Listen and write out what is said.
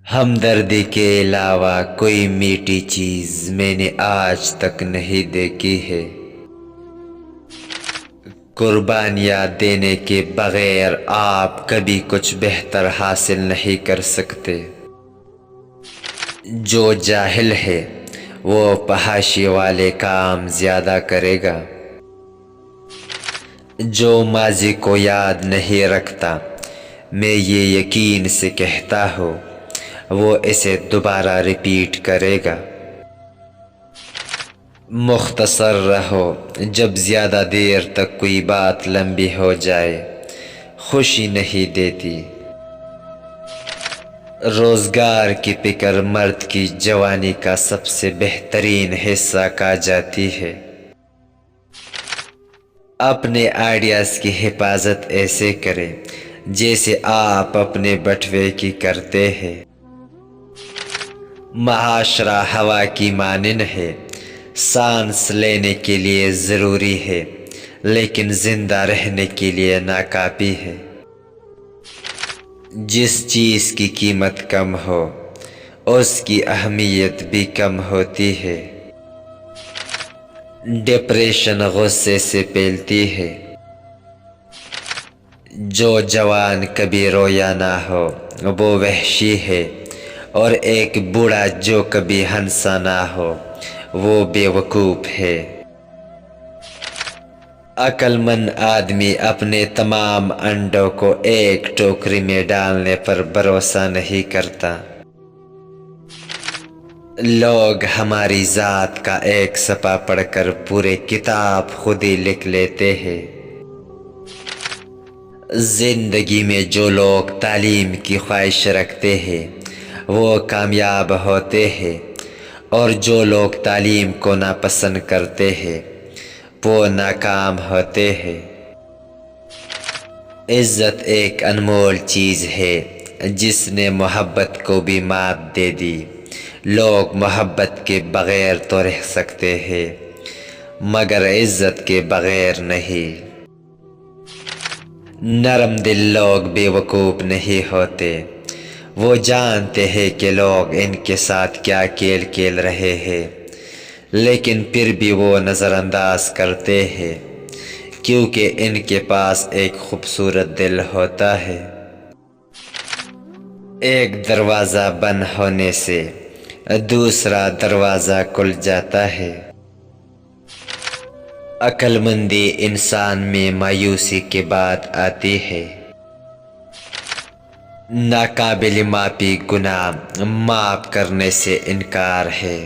ہمدردی کے علاوہ کوئی میٹھی چیز میں نے آج تک نہیں دیکھی ہے۔ قربانیاں دینے کے بغیر آپ کبھی کچھ بہتر حاصل نہیں کر سکتے۔ جو جاہل ہے وہ فحاشی والے کام زیادہ کرے گا۔ جو ماضی کو یاد نہیں رکھتا، میں یہ یقین سے کہتا ہوں وہ اسے دوبارہ ریپیٹ کرے گا۔ مختصر رہو، جب زیادہ دیر تک کوئی بات لمبی ہو جائے خوشی نہیں دیتی۔ روزگار کی فکر مرد کی جوانی کا سب سے بہترین حصہ کہا جاتی ہے۔ اپنے آئیڈیاز کی حفاظت ایسے کریں جیسے آپ اپنے بٹوے کی کرتے ہیں۔ معاشرہ ہوا کی مانند ہے، سانس لینے کے لیے ضروری ہے لیکن زندہ رہنے کے لیے ناکافی ہے۔ جس چیز کی قیمت کم ہو اس کی اہمیت بھی کم ہوتی ہے۔ ڈپریشن غصے سے پھیلتی ہے۔ جو جوان کبھی رویا نہ ہو وہ وحشی ہے، اور ایک بوڑھا جو کبھی ہنسا نہ ہو وہ بے وقوف ہے۔ عقل مند آدمی اپنے تمام انڈوں کو ایک ٹوکری میں ڈالنے پر بھروسہ نہیں کرتا۔ لوگ ہماری ذات کا ایک صفحہ پڑھ کر پورے کتاب خود ہی لکھ لیتے ہیں۔ زندگی میں جو لوگ تعلیم کی خواہش رکھتے ہیں وہ کامیاب ہوتے ہیں، اور جو لوگ تعلیم کو ناپسند کرتے ہیں وہ ناکام ہوتے ہیں۔ عزت ایک انمول چیز ہے جس نے محبت کو بھی مات دے دی۔ لوگ محبت کے بغیر تو رہ سکتے ہیں مگر عزت کے بغیر نہیں۔ نرم دل لوگ بے وقوف نہیں ہوتے، وہ جانتے ہیں کہ لوگ ان کے ساتھ کیا کھیل کھیل رہے ہیں، لیکن پھر بھی وہ نظر انداز کرتے ہیں کیونکہ ان کے پاس ایک خوبصورت دل ہوتا ہے۔ ایک دروازہ بند ہونے سے دوسرا دروازہ کھل جاتا ہے۔ عقل مندی انسان میں مایوسی کے بعد آتی ہے۔ ناقابل معافی گناہ معاف کرنے سے انکار ہے۔